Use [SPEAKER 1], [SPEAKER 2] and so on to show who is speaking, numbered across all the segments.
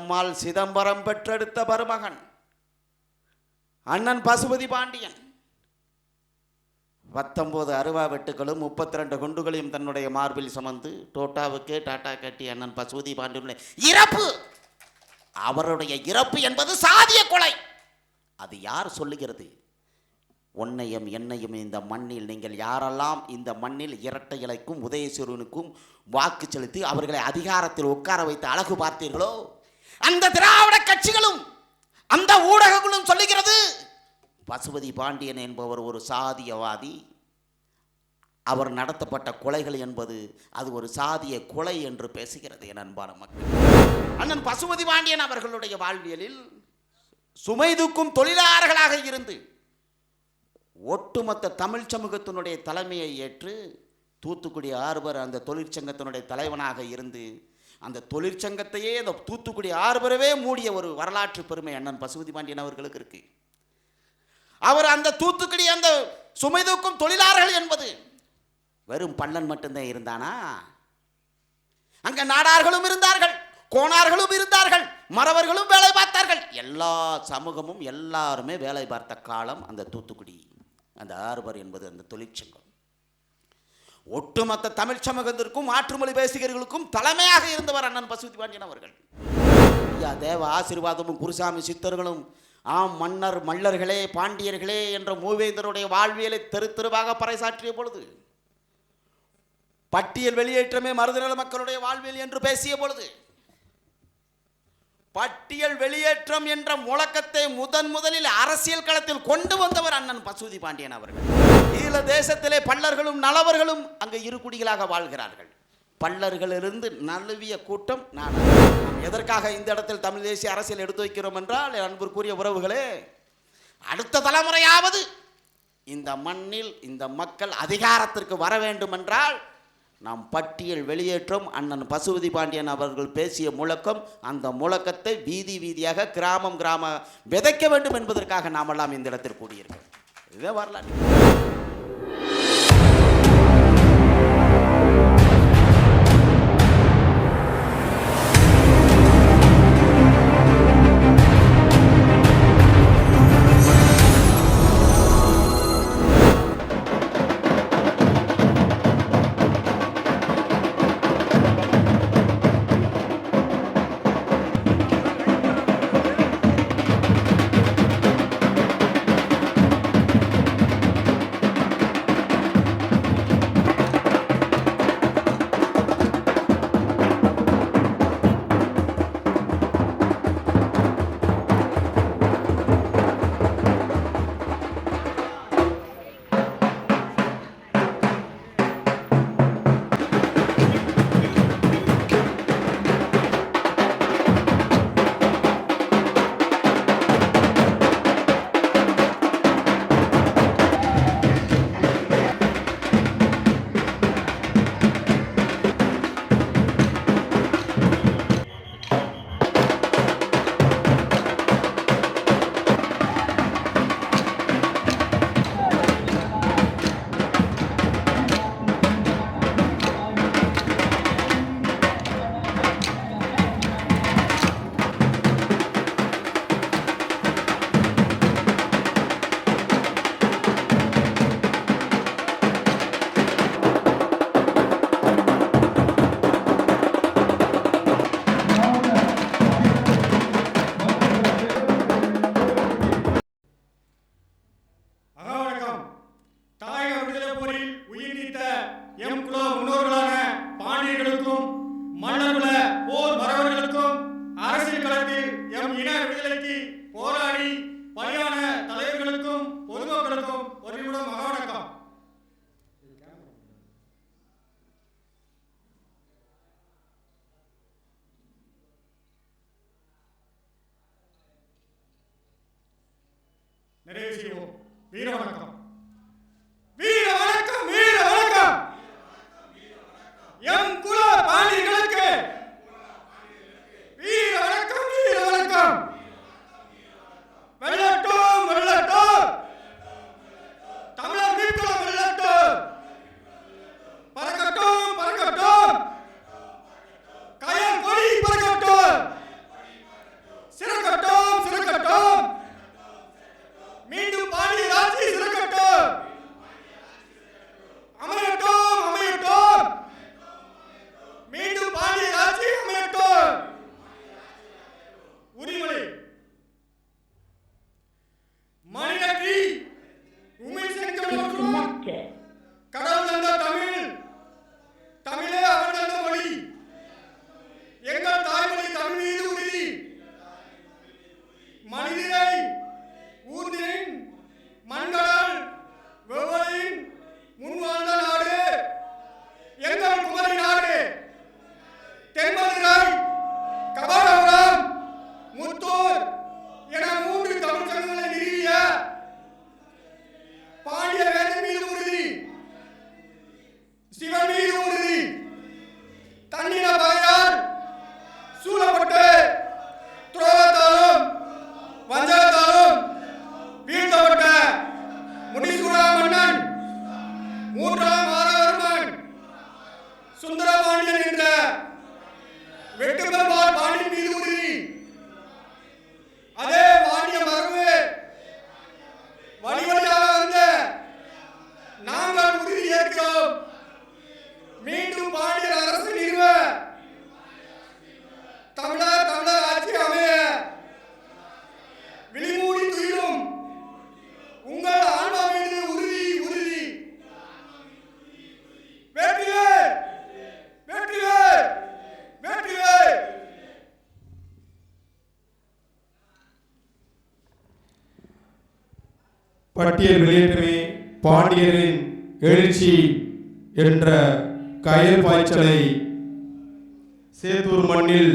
[SPEAKER 1] நம்மால் சிதம்பரம் பெற்றெடுத்த மருமகன் அண்ணன் பசுபதி பாண்டியன் 19 அருவா வெட்டுகளும் 32 குண்டுகளையும் தன்னுடைய மார்பில் சுமந்து டோட்டாவுக்கே டாட்டா கட்டி அண்ணன் பசுபதி பாண்டியனுடைய இறப்பு, அவருடைய இறப்பு என்பது சாதிய கொலை. அது யார் சொல்லுகிறது? உன்னையும் என்னையும் இந்த மண்ணில் நீங்கள் யாரெல்லாம் இந்த மண்ணில் இரட்டை இலைக்கும் உதயசூரனுக்கும் வாக்கு செலுத்தி அவர்களை அதிகாரத்தில் உட்கார வைத்து அழகு பார்த்தீர்களோ, அந்த திராவிட கட்சிகளும் அந்த ஊடகங்களும் சொல்லுகிறது பசுபதி பாண்டியன் என்பவர் ஒரு சாதியவாதி, அவர் நடத்தப்பட்ட கொலைகள் என்பது அது ஒரு சாதிய கொலை என்று பேசுகிறது. என் அன்பான மக்கள், அண்ணன் பசுபதி பாண்டியன் அவர்களுடைய வாழ்வியலில் சுமை தூக்கும் தொழிலாளர்களாக இருந்து ஒட்டுமொத்த தமிழ் சமூகத்தினுடைய தலைமையை ஏற்று தூத்துக்குடி ஆர்பர் அந்த தொழிற்சங்கத்தினுடைய தலைவனாக இருந்து அந்த தொழிற்சங்கத்தையே அந்த தூத்துக்குடி ஆர்பரவே மூடிய ஒரு வரலாற்று பெருமை அண்ணன் பசுபதி பாண்டியன் அவர்களுக்கு இருக்கு. அவர் அந்த தூத்துக்குடி அந்த சுமை தூக்கும் தொழிலாளர்கள் என்பது வெறும் பள்ளன் மட்டும்தான் இருந்தானா? அங்க நாடார்களும் இருந்தார்கள், கோணார்களும் இருந்தார்கள், மறவர்களும் வேலை பார்த்தார்கள். எல்லா சமூகமும் எல்லாருமே வேலை பார்த்த காலம் அந்த தூத்துக்குடி அந்த ஆர்பர் என்பது அந்த தொழிற்சங்கம். ஒட்டுமொத்த தமிழ் சமூகத்திற்கும் மாற்றுமொழி பேசுகிறவர்களுக்கும் தலைமையாக இருந்தவர் அண்ணன் பசுபதி பாண்டியன் அவர்கள். ஐயா தேவ ஆசீர்வாதமும் குருசாமி சித்தர்களும் ஆம் மன்னர் மல்லர்களே பாண்டியர்களே என்ற மூவேந்தருடைய வாழ்வியலை தெரு தெருவாக பறைசாற்றிய பொழுது, பட்டியல் வெளியேற்றமே மருதநல மக்களுடைய வாழ்வியல் என்று பேசிய பொழுது, பட்டியல் வெளியேற்றம் என்ற முழக்கத்தை முதலில் அரசியல் களத்தில் கொண்டு வந்தவர் அண்ணன் பசுபதி பாண்டியன் அவர்கள். ஈழ தேசத்திலே பல்லர்களும் நலவர்களும் அங்கு இரு குடிகளாக வாழ்கிறார்கள். பல்லர்களிலிருந்து நழுவிய கூட்டம் நான். எதற்காக இந்த இடத்தில் தமிழ் தேசிய அரசியல் எடுத்து வைக்கிறோம் என்றால், அன்பிற்குரிய உறவுகளே, அடுத்த தலைமுறையாவது இந்த மண்ணில் இந்த மக்கள் அதிகாரத்திற்கு வர வேண்டும் என்றால் நாம் பட்டியல் வெளியேற்றம் அண்ணன் பசுபதி பாண்டியன் அவர்கள் பேசிய முழக்கம், அந்த முழக்கத்தை வீதி வீதியாக கிராமம் கிராம விதைக்க வேண்டும் என்பதற்காக நாமெல்லாம் இந்த இடத்தில் கூடியிருக்கிறோம். இதுவே வரலாற்று. நிறைவு செய்வோம். வீர வணக்கம், வீர வணக்கம், வீர வணக்கம். எம் குல பாண்டியர்களுக்கு வீர வணக்கம், வீர வணக்கம். வெள்ளட்டும் வெள்ளட்டும், தமிழர் மீட்புலம் வெள்ளட்டும், பறக்கட்டும் பறக்கட்டும், கயல் கொடி பறக்கட்டும்,
[SPEAKER 2] பட்டியல் வெளியேற்றமே பாண்டியரின் எழுச்சி என்ற கயல் பாய்ச்சலை சேத்தூர் மண்ணில்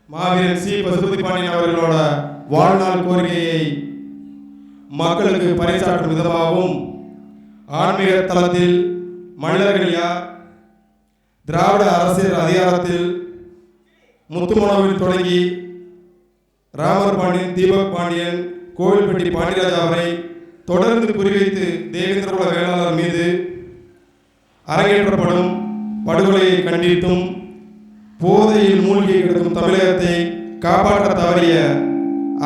[SPEAKER 2] மாவீரன் சி. பசுபதி பாண்டியன் அவர்களோட வாழ்நாள் கோரிக்கையை மக்களுக்கு பறைசாற்றும் விதமாகவும் ஆன்மீக தளத்தில் மனிதர்கள் யார், திராவிட அரசியல் அதிகாரத்தில் முத்துமனோவில் தொடங்கி ராமர் பாண்டியன், தீபக் பாண்டியன், கோவில்பட்டி பாண்டியராஜா அவரை தொடர்ந்து குறிவைத்து தேவேந்திரகுல வேளாளர் மீது அரங்கேற்றப்படும் படுகொலையை கண்டித்தும் போதையில் மூழ்கி கிடக்கும் தமிழகத்தை காப்பாற்ற தவறிய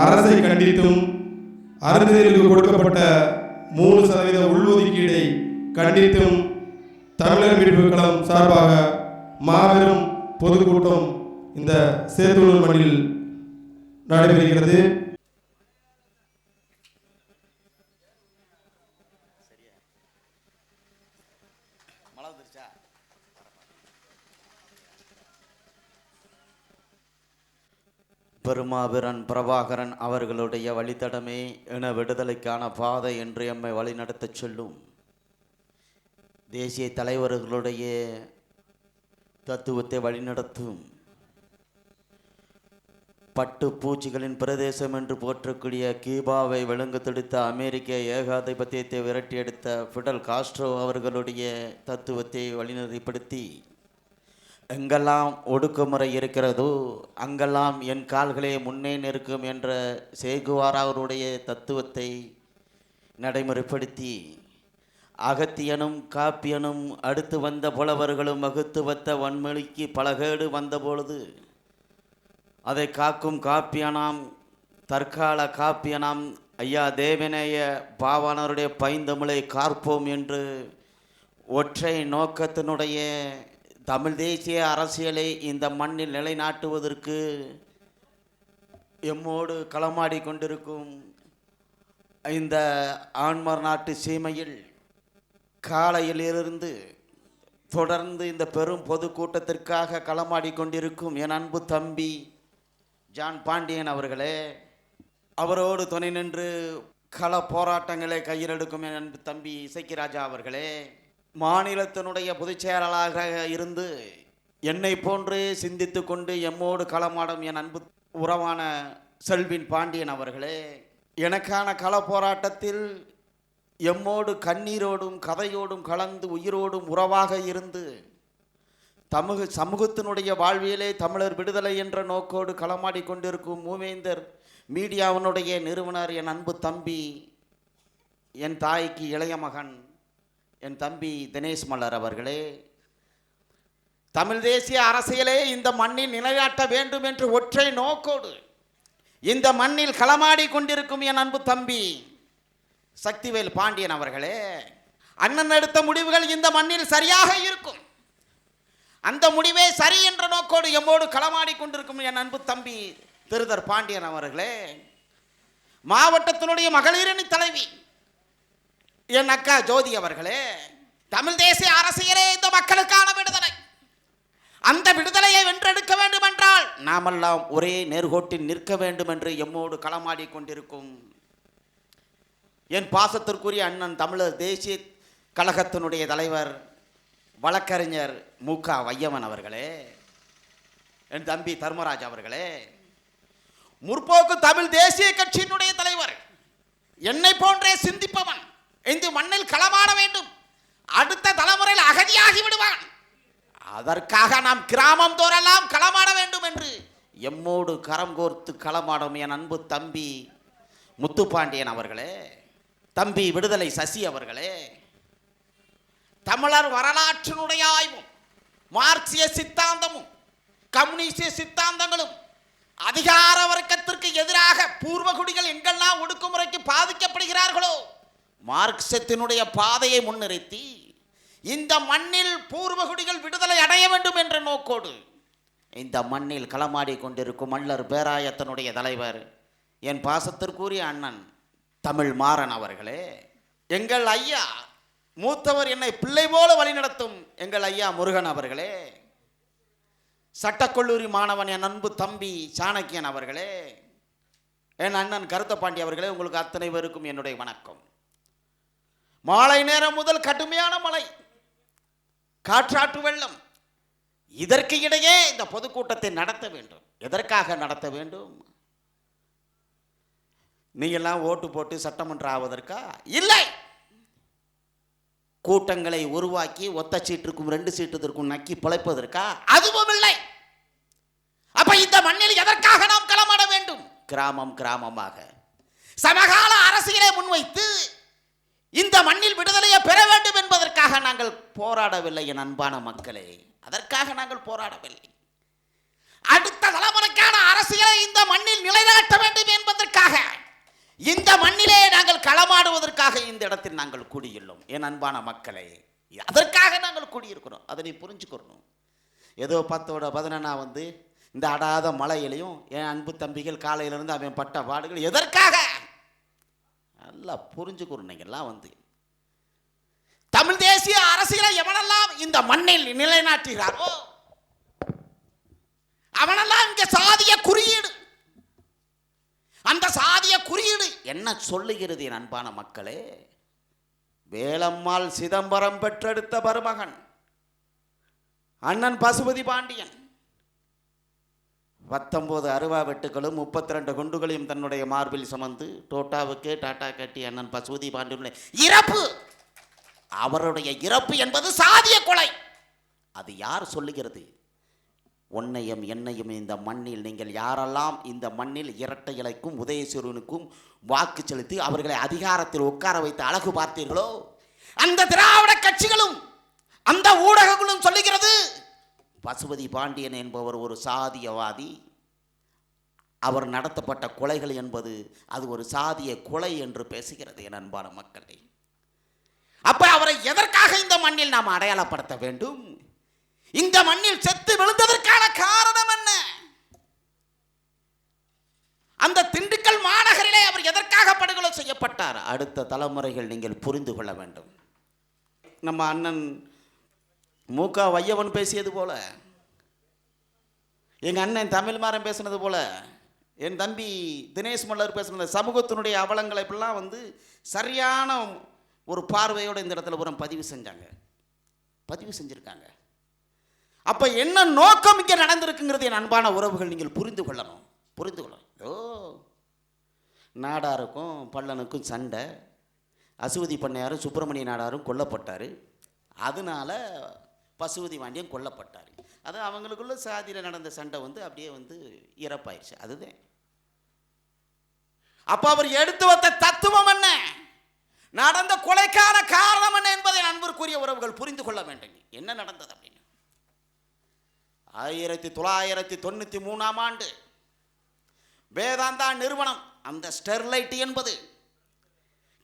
[SPEAKER 2] அரசை கண்டித்தும் அருந்ததிற்கு கொடுக்கப்பட்ட 3% உள்ஒதுக்கீடை கண்டித்தும் தமிழர் மீட்பு களம் சார்பாக மாபெரும் பொதுக்கூட்டம் இந்த சேத்தூர் மண்ணில் நடைபெறுகிறது.
[SPEAKER 1] பெருமாவீரன் பிரபாகரன் அவர்களுடைய வழித்தடமே இன விடுதலைக்கான பாதை என்று எம்மை வழிநடத்தச் சொல்லும் தேசிய தலைவர்களுடைய தத்துவத்தை வழிநடத்தும் பட்டு பூச்சிகளின் பிரதேசம் என்று போற்றக்கூடிய கியூபாவை விலங்கு துடித்த அமெரிக்க ஏகாதிபத்தியத்தை விரட்டியெடுத்த ஃபிடல் காஸ்ட்ரோ அவர்களுடைய தத்துவத்தை வழிநெறிப்படுத்தி எங்கெல்லாம் ஒடுக்குமுறை இருக்கிறதோ அங்கெல்லாம் என் கால்களே முன்னே நிற்கும் என்ற சேகுவாரா அவருடைய தத்துவத்தை நடைமுறைப்படுத்தி அகத்தியனும் காப்பியனும் அடுத்து வந்த புலவர்களும் வகுத்து வந்த வன்மொழிக்கு பலகேடு வந்தபொழுது அதை காக்கும் காப்பியனாம் தற்கால காப்பியனாம் ஐயா தேவநேய பாவானருடைய பைந்தமிழை காற்போம் என்று ஒற்றை நோக்கத்தினுடைய தமிழ் தேசிய அரசியலை இந்த மண்ணில் நிலைநாட்டுவதற்கு எம்மோடு களமாடி கொண்டிருக்கும் இந்த ஆண்மர் நாட்டு சீமையில் காலையிலிருந்து தொடர்ந்து இந்த பெரும் பொதுக்கூட்டத்திற்காக களமாடி கொண்டிருக்கும் என் அன்பு தம்பி ஜான் பாண்டியன் அவர்களே, அவரோடு துணை நின்று கள போராட்டங்களை கையில் எடுக்கும் என் அன்பு தம்பி இசக்கிராஜா அவர்களே, மாநிலத்தினுடைய பொதுச் செயலாளராக இருந்து என்னை போன்று சிந்தித்து கொண்டு எம்மோடு களமாடும் என் அன்பு உறவான செல்வின் பாண்டியன் அவர்களே, எனக்கான கள போராட்டத்தில் எம்மோடு கண்ணீரோடும் கதையோடும் கலந்து உயிரோடும் உறவாக இருந்து சமூகத்தினுடைய வாழ்வியலே தமிழர் விடுதலை என்ற நோக்கோடு களமாடி கொண்டிருக்கும் மூவேந்தர் மீடியாவினுடைய நிறுவனர் என் அன்பு தம்பி, என் தாய்க்கு இளைய மகன் என் தம்பி தினேஷ் மலர் அவர்களே, தமிழ் தேசிய அரசியலே இந்த மண்ணில் நிலைநாட்ட வேண்டும் என்று ஒற்றை நோக்கோடு இந்த மண்ணில் களமாடி கொண்டிருக்கும் என் அன்பு தம்பி சக்திவேல் பாண்டியன் அவர்களே, அண்ணன் எடுத்த முடிவுகள் இந்த மண்ணில் சரியாக இருக்கும், அந்த முடிவே சரி என்ற நோக்கோடு எம்மோடு களமாடி கொண்டிருக்கும் என் அன்பு தம்பி திருதர் பாண்டியன் அவர்களே, மாவட்டத்தினுடைய மகளிரணி தலைவி என் அக்கா ஜோதி அவர்களே, தமிழ் தேசிய அரசியலே இந்த மக்களுக்கான விடுதலை, அந்த விடுதலையை வென்றெடுக்க வேண்டும் என்றால் நாமெல்லாம் ஒரே நேர்கோட்டில் நிற்க வேண்டும் என்று எம்மோடு களமாடி கொண்டிருக்கும் என் பாசத்திற்குரிய அண்ணன் தமிழர் தேசிய கழகத்தினுடைய தலைவர் வழக்கறிஞர் மு.க. வையவன் அவர்களே, என் தம்பி தர்மராஜ் அவர்களே, முற்போக்கு தமிழ் தேசிய கட்சியினுடைய தலைவர், என்னை போன்றே சிந்திப்பவன், இந்த மண்ணில் களமாட வேண்டும், அடுத்த தலைமுறையில் அகதியாகி விடுவான், அதற்காக நாம் கிராமம் தோறெல்லாம் களமாட வேண்டும் என்று எம்மோடு கரம் கோர்த்து களமாடும் என் அன்பு தம்பி முத்துப்பாண்டியன் அவர்களே, தம்பி விடுதலை சசி அவர்களே, தமிழர் வரலாற்றினுடைய ஆய்வும் மார்க்சிய சித்தாந்தமும் கம்யூனிஸ்டிய சித்தாந்தங்களும் அதிகார வர்க்கத்திற்கு எதிராக பூர்வகுடிகள் எங்கெல்லாம் ஒடுக்குமுறைக்கு பாதிக்கப்படுகிறார்களோ மார்க்சியத்தினுடைய பாதையை முன்னிறுத்தி இந்த மண்ணில் பூர்வகுடிகள் விடுதலை அடைய வேண்டும் என்ற நோக்கோடு இந்த மண்ணில் களமாடி கொண்டிருக்கும் மல்லர் பேராயத்தினுடைய தலைவர் என் பாசத்திற்குரிய அண்ணன் தமிழ் மாறன் அவர்களே, எங்கள் ஐயா மூத்தவர் என்னை பிள்ளை போல வழிநடத்தும் எங்கள் ஐயா முருகன் அவர்களே, சட்டக்கல்லூரி மாணவன் என் அன்பு தம்பி சாணக்கியன் அவர்களே, என் அண்ணன் கருத்தபாண்டி அவர்களே, உங்களுக்கு அத்தனை பேருக்கும் என்னுடைய வணக்கம். மாலை நேரம் முதல் கடுமையான மழை, காற்றாற்று வெள்ளம், இதற்கு இடையே இந்த பொதுக்கூட்டத்தை நடத்த வேண்டும். எதற்காக நடத்த வேண்டும்? நீங்கெல்லாம் ஓட்டு போட்டு சட்டமன்றம் ஆவதற்கா? இல்லை. கூட்டங்களை உருவாக்கி ஒத்த சீட்டுக்கும் 2 சீட்டுக்கும் நக்கி பிழைப்பதற்கா? அதுவும் இல்லை. அப்ப இந்த மண்ணில் எதற்காக நாம் களமாட வேண்டும்? கிராமம் கிராமமாக சமகால அரசியலை முன்வைத்து இந்த மண்ணில் விடுதலையை பெற வேண்டும் என்பதற்காக நாங்கள் போராடவில்லை என் அன்பான மக்களே. அதற்காக நாங்கள் போராடவில்லை. அடுத்த தலைமுறைக்கான அரசியலை இந்த மண்ணில் நிலைநாட்ட வேண்டும் என்பதற்காக, இந்த மண்ணிலே நாங்கள் களமாடுவதற்காக இந்த இடத்தில் நாங்கள் கூடியுள்ளோம் என் அன்பான மக்களே. அதற்காக நாங்கள் கூடியிருக்கிறோம். அதனை புரிஞ்சுக்கிறோம். ஏதோ 10-11 வந்து இந்த அடாத மழையிலையும் என் அன்பு தம்பிகள் காலையிலிருந்து அவன் பட்ட பாடுகள் எதற்காக நல்லா புரிஞ்சுக்கிறோம். நீங்கள்லாம் வந்து தமிழ் தேசிய அரசியலை எவனெல்லாம் இந்த மண்ணில் நிலைநாட்டுகிறாரோ அவனெல்லாம் இங்க சாதிய குறியீடு. அந்த சாதிய குறியீடு என்ன சொல்லுகிறது என் அன்பான மக்களே? வேலம்மாள் சிதம்பரம் பெற்றெடுத்த மருமகன் அண்ணன் பசுபதி பாண்டியன் 19 அருவா வெட்டுகளும் 32 குண்டுகளையும் தன்னுடைய மார்பில் சுமந்து டோட்டாவுக்கே டாட்டா கட்டி அண்ணன் பசுபதி பாண்டியனுடைய இறப்பு, அவருடைய இறப்பு என்பது சாதிய கொலை. அது யார் சொல்லுகிறது? உன்னையும் என்னையும் இந்த மண்ணில் நீங்கள் யாரெல்லாம் இந்த மண்ணில் இரட்டை இலைக்கும் உதயசூரனுக்கும் வாக்கு செலுத்தி அவர்களை அதிகாரத்தில் உட்கார வைத்து அழகு பார்த்தீர்களோ, அந்த திராவிட கட்சிகளும் அந்த ஊடகங்களும் சொல்லுகிறது பசுபதி பாண்டியன் என்பவர் ஒரு சாதியவாதி, அவர் நடத்தப்பட்ட கொலைகள் என்பது அது ஒரு சாதிய கொலை என்று பேசுகிறது என் அன்பான மக்களே. அப்ப அவரை எதற்காக இந்த மண்ணில் நாம் அடையாளப்படுத்த வேண்டும்? இந்த மண்ணில் செத்து விழுந்ததற்கான காரணம் என்ன? அந்த திண்டுக்கல் மாநகரிலே அவர் எதற்காக படுகொலை செய்யப்பட்டார்? அடுத்த தலைமுறைகள் நீங்கள் புரிந்து கொள்ள வேண்டும். நம்ம அண்ணன் மூகா வையவன் பேசியது போல, எங்கள் அண்ணன் தமிழ்மாறன் பேசினது போல, என் தம்பி தினேஷ் மல்லர் பேசினது, சமூகத்தினுடைய அவலங்களை இப்படிலாம் வந்து சரியான ஒரு பார்வையோடு இந்த இடத்துல ஒரு பதிவு செஞ்சிருக்காங்க. அப்போ என்ன நோக்கம் இங்கே நடந்திருக்குங்கிறது என் அன்பான உறவுகள் நீங்கள் புரிந்து கொள்ளணும். ஓ, நாடாருக்கும் பள்ளனுக்கும் சண்டை, அசுவதி பண்ணையாரும் சுப்பிரமணிய நாடாரும் கொல்லப்பட்டார், அதனால பசுபதி பாண்டியன் கொல்லப்பட்டார். அது அவங்களுக்குள்ள சாதியில் நடந்த சண்டை வந்து அப்படியே வந்து இறப்பாயிருச்சு. அதுதான். அப்போ அவர் எடுத்து வந்த தத்துவம் என்ன, நடந்த கொலைக்கான காரணம் என்ன என்பதை அன்பிற்குரிய உறவுகள் புரிந்து கொள்ள வேண்டும். என்ன நடந்தது அப்படின்னு 1993 ஆண்டு வேதாந்தா நிறுவனம், அந்த ஸ்டெர்லைட் என்பது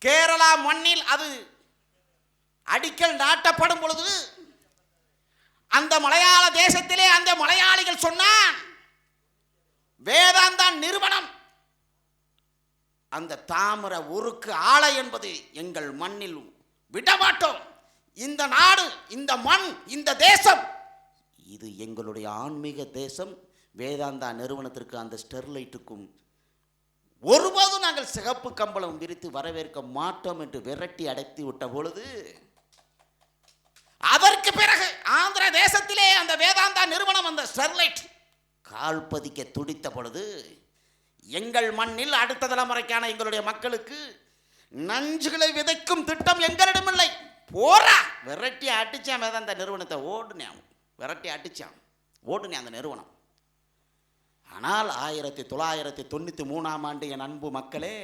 [SPEAKER 1] கேரளா மண்ணில் அது அடிக்கல் நாட்டப்படும் பொழுது அந்த மலையாள தேசத்திலே அந்த மலையாளிகள் சொன்னான், வேதாந்தா நிறுவனம் அந்த தாமிர உருக்கு ஆலை என்பது எங்கள் மண்ணில் விடமாட்டோம். இந்த நாடு, இந்த மண், இந்த தேசம் இது எங்களுடைய ஆன்மீக தேசம். வேதாந்தா நிறுவனத்திற்கு அந்த ஸ்டெர்லைட்டுக்கும் ஒருபோதும் நாங்கள் சிகப்பு கம்பளம் விரித்து வரவேற்க மாட்டோம் என்று விரட்டி அடைத்து விட்ட பொழுது, அதற்கு பிறகு ஆந்திர தேசத்திலே அந்த வேதாந்தா நிறுவனம் அந்த ஸ்டெர்லைட் கால் பதிக்க துடித்த பொழுது, எங்கள் மண்ணில் அடுத்த தலைமுறைக்கான எங்களுடைய மக்களுக்கு நஞ்சுகளை விதைக்கும் திட்டம் எங்களிடம் இல்லை. போரா விரட்டி அடிச்சான் வேதாந்தா நிறுவனத்தை, ஓடுனேன், விரட்டி அடிச்சான், ஓடுனேன் அந்த நிறுவனம். ஆனால் 1993 ஆண்டு என் அன்பு மக்களே,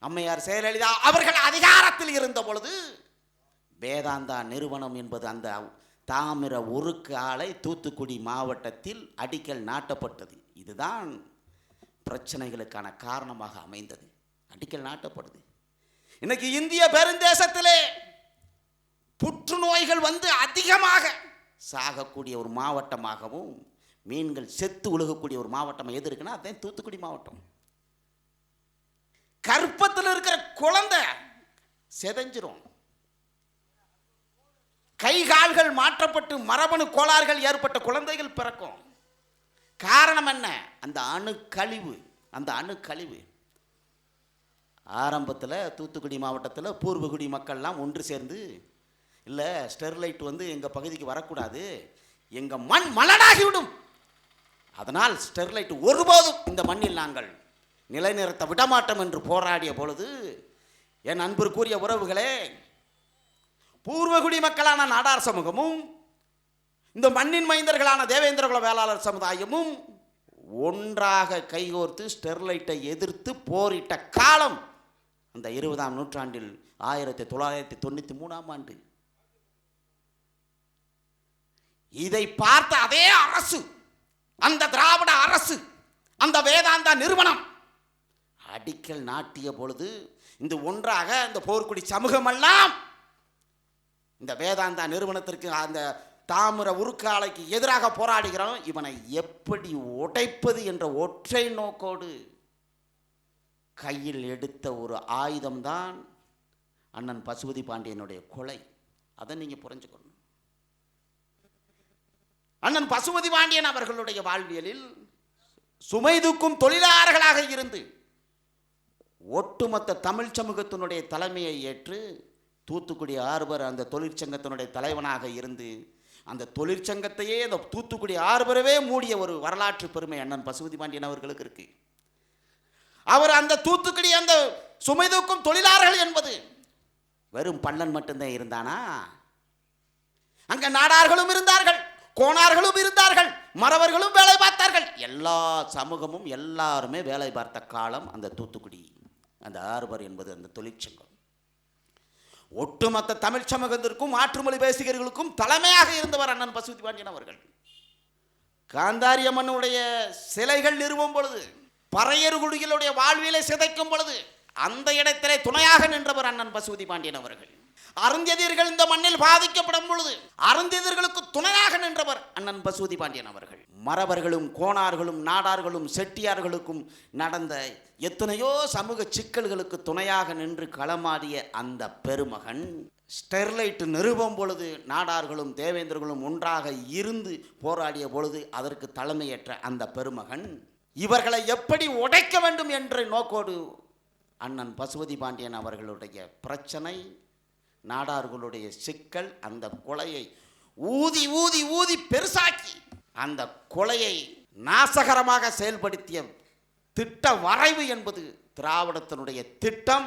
[SPEAKER 1] அம்மையார் ஜெயலலிதா அவர்கள் அதிகாரத்தில் இருந்த பொழுது வேதாந்தா நிறுவனம் என்பது அந்த தாமிர உருக்கு ஆலை தூத்துக்குடி மாவட்டத்தில் அடிக்கல் நாட்டப்பட்டது. இதுதான் பிரச்சனைகளுக்கான காரணமாக அமைந்தது. அடிக்கல் நாட்டப்படுது. இன்னைக்கு இந்திய பெருந்தேசத்திலே புற்றுநோய்கள் வந்து அதிகமாக சாகக்கூடிய ஒரு மாவட்டமாகவும் மீன்கள் செத்து உழுகக்கூடிய ஒரு மாவட்டம் எது இருக்குன்னா அதுதான் தூத்துக்குடி மாவட்டம். கர்ப்பத்தில் இருக்கிற குழந்தை செதஞ்சிரும், கை கால்கள் மாற்றப்பட்டு மரபணு கோளாறுகள் ஏற்பட்ட குழந்தைகள் பிறக்கும். காரணம் என்ன? அந்த அணு கழிவு. ஆரம்பத்தில் தூத்துக்குடி மாவட்டத்தில் பூர்வகுடி மக்கள்லாம் ஒன்று சேர்ந்து, இல்லை ஸ்டெர்லைட் வந்து எங்கள் பகுதிக்கு வரக்கூடாது, எங்கள் மண் மலடாகிவிடும், அதனால் ஸ்டெர்லைட் ஒருபோதும் இந்த மண்ணில் நாங்கள் நிலைநிறுத்த விடமாட்டோம் என்று போராடிய பொழுது, என் அன்பிற்குரிய உறவுகளே, பூர்வகுடி மக்களான நாடார் சமூகமும் இந்த மண்ணின் மைந்தர்களான தேவேந்திரகுல வேளாளர் சமுதாயமும் ஒன்றாக கைகோர்த்து ஸ்டெர்லைட்டை எதிர்த்து போரிட்ட காலம் அந்த 20ஆம் நூற்றாண்டில் 1993ஆம் ஆண்டு. இதை பார்த்த அதே அரசு, அந்த திராவிட அரசு, அந்த வேதாந்தா நிறுவனம் அடிக்கல் நாட்டிய பொழுது இந்த ஒன்றாக இந்த போர்க்குடி சமூகமெல்லாம் இந்த வேதாந்தா நிறுவனத்திற்கு, அந்த தாமிர உருக்கு ஆலைக்கு எதிராக போராடுகிறோம், இவனை எப்படி உடைப்பது என்ற ஒற்றை நோக்கோடு கையில் எடுத்த ஒரு ஆயுதம்தான் அண்ணன் பசுபதி பாண்டியனுடைய கொலை. அதை நீங்க புரிஞ்சுக்கணும். அண்ணன் பசுபதி பாண்டியன் அவர்களுடைய வாழ்வியலில் சுமை தூக்கும் தொழிலாளர்களாக இருந்து ஒட்டுமொத்த தமிழ் சமூகத்தினுடைய தலைமையை ஏற்று தூத்துக்குடி ஆர்பர் அந்த தொழிற்சங்கத்தினுடைய தலைவனாக இருந்து அந்த தொழிற்சங்கத்தையே அந்த தூத்துக்குடி ஆர்பரவே மூடிய ஒரு வரலாற்று பெருமை அண்ணன் பசுபதி பாண்டியன் அவர்களுக்கு இருக்கு. அவர் அந்த தூத்துக்குடி அந்த சுமை தூக்கும் தொழிலாளர்கள் என்பது வெறும் பள்ளன் மட்டும்தான் இருந்தானா? அங்க நாடார்களும் இருந்தார்கள், கோணார்களும் இருந்தார்கள், மறவர்களும் வேலை பார்த்தார்கள். எல்லா சமூகமும் எல்லாருமே வேலை பார்த்த காலம் அந்த தூத்துக்குடி அந்த ஆர்பர் என்பது அந்த தொழிற்சங்கம். ஒட்டுமொத்த தமிழ் சமூகத்திற்கும் மாற்றுமொழி பேசுகிறவர்களுக்கும் தலைமையாக இருந்தவர் அண்ணன் பசுபதி பாண்டியன் அவர்கள். காந்தாரி அம்மனுடைய சிலைகள் நிறுவும் பொழுது, பறையர்குடிகளுடைய வாழ்வியலை சிதைக்கும் பொழுது அந்த இடத்திலே துணையாக நின்றவர் அண்ணன் பசுபதி பாண்டியன் அவர்கள். அருந்ததியர்கள் இந்த மண்ணில் பாதிக்கப்படும் பொழுது அருந்ததியர்களுக்கு துணையாக நின்றவர் அண்ணன் பசுபதி பாண்டியன் அவர்கள். மறவர்களும் கோணார்களும் நாடார்களும் செட்டியார்களுக்கும் நடந்த எத்தனையோ சமூக சிக்கல்களுக்கு துணையாக நின்று களமாடிய அந்த பெருமகன் ஸ்டெர்லைட் நிறுவும் பொழுது நாடார்களும் தேவேந்திரர்களும் ஒன்றாக இருந்து போராடிய பொழுது அதற்கு தலைமையேற்ற அந்த பெருமகன் இவர்களை எப்படி உடைக்க வேண்டும் என்ற நோக்கோடு அண்ணன் பசுபதி பாண்டியன் அவர்களுடைய பிரச்சனை, நாடார்களுடைய சிக்கல், அந்த கொலையை ஊதி ஊதி ஊதி பெருசாக்கி அந்த கொலையை நாசகரமாக செயல்படுத்திய திட்ட வரைவு என்பது திராவிடத்தினுடைய திட்டம்.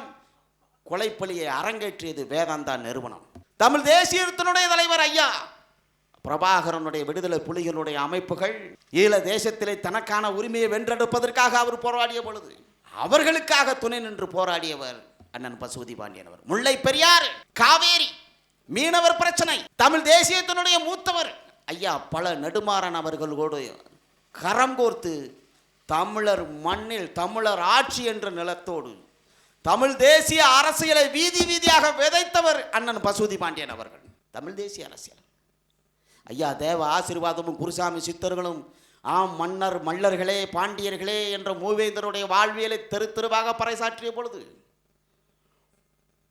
[SPEAKER 1] கொலைப்பலியை அரங்கேற்றியது வேதாந்தா நிறுவனம். தமிழ் தேசியத்தினுடைய தலைவர் ஐயா பிரபாகரனுடைய விடுதலை புலிகளுடைய அமைப்புகள் ஈழ தேசத்திலே தனக்கான உரிமையை வென்றெடுப்பதற்காக அவர் போராடிய பொழுது அவர்களுக்காக துணை நின்று போராடியவர் அண்ணன் பசுபதி பாண்டியன் அவர். முல்லை பெரியாறு, காவேரி, மீனவர் பிரச்சனை, தமிழ் தேசியத்தினுடைய மூத்தவர் ஐயா பல நெடுமாறன் அவர்களோடு கரம் கோர்த்து தமிழர் மண்ணில் தமிழர் ஆட்சி என்ற நிலத்தோடு தமிழ் தேசிய அரசியலை வீதி வீதியாக விதைத்தவர் அண்ணன் பசுபதி பாண்டியன் அவர்கள். தமிழ் தேசிய அரசியல் ஐயா தேவ ஆசீர்வாதமும் குருசாமி சித்தர்களும் ஆம் மன்னர் மல்லர்களே பாண்டியர்களே என்ற மூவேந்தருடைய வாழ்வியலை தெரு தெருவாக பறைசாற்றிய பொழுது,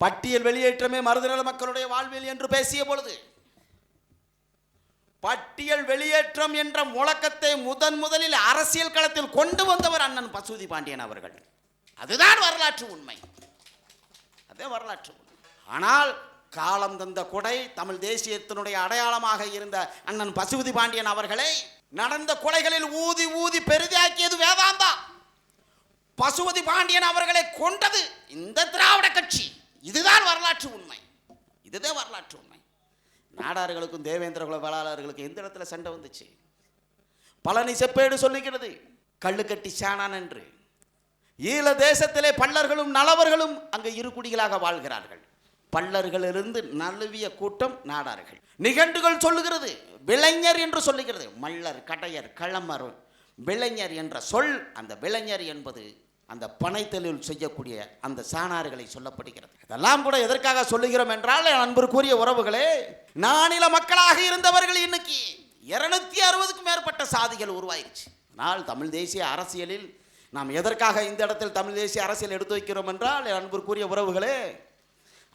[SPEAKER 1] பட்டியல் வெளியேற்றமே மருதநல மக்களுடைய வாழ்வியல் என்று பேசிய பொழுது, பட்டியல் வெளியேற்றம் என்ற முழக்கத்தை முதலில் அரசியல் களத்தில் கொண்டு வந்தவர் அண்ணன் பசுபதி பாண்டியன் அவர்கள். அதுதான் வரலாற்று உண்மை, அதே வரலாற்று உண்மை. ஆனால் காலம் தந்த கொடை தமிழ் தேசியத்தினுடைய அடையாளமாக இருந்த அண்ணன் பசுபதி பாண்டியன் அவர்களை நடந்த கொலைகளில் ஊதி ஊதி பெரிதாக்கியது வேதாந்தா. பசுபதி பாண்டியன் அவர்களை கொண்டது இந்த திராவிட கட்சி. இதுதான் வரலாற்று உண்மை, இதுதான் வரலாற்று உண்மை. நாடார்களுக்கும் தேவேந்திரகுல வேளாளர்களுக்கு எந்த இடத்துல சண்டை வந்துச்சு? பழனி செப்பேடு சொல்லுகிறது கள்ளுக்கட்டி சாணான் என்று. ஈழ தேசத்திலே பல்லர்களும் நலவர்களும் அங்கு இரு குடிகளாக வாழ்கிறார்கள். பல்லர்களிலிருந்து நழுவிய கூட்டம் நாடார்கள். நிகண்டுகள் சொல்லுகிறது விளைஞர் என்று சொல்லுகிறது. மல்லர், கடையர், களமர், விளைஞர் என்ற சொல், அந்த விளைஞர் என்பது அந்த பனைத்தொழில் செய்யக்கூடிய அந்த சாணார்களை சொல்லப்படுகிறது. இதெல்லாம் கூட எதற்காக சொல்லுகிறோம் என்றால், அன்பிற்குரிய உறவுகளே, நானில மக்களாக இருந்தவர்கள் இன்னைக்கு 260க்கும் மேற்பட்ட சாதிகள் உருவாயிருச்சு. ஆனால் தமிழ் தேசிய அரசியலில் நாம் எதற்காக இந்த இடத்தில் தமிழ் தேசிய அரசியல் எடுத்து வைக்கிறோம் என்றால், அன்பிற்குரிய உறவுகளே,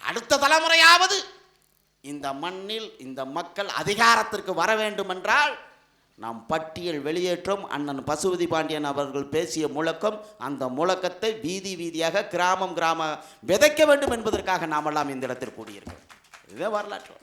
[SPEAKER 1] அடுத்த தலைமுறையாவது இந்த மண்ணில் இந்த மக்கள் அதிகாரத்திற்கு வர வேண்டும் என்றால் நாம் பட்டியல் வெளியேற்றம் அண்ணன் பசுபதி பாண்டியன் அவர்கள் பேசிய முழக்கம், அந்த முழக்கத்தை வீதி வீதியாக கிராமம் கிராம விதைக்க வேண்டும் என்பதற்காக நாமெல்லாம் இந்த இடத்தில் கூடியிருக்கிறோம். இதுவே வரலாற்று.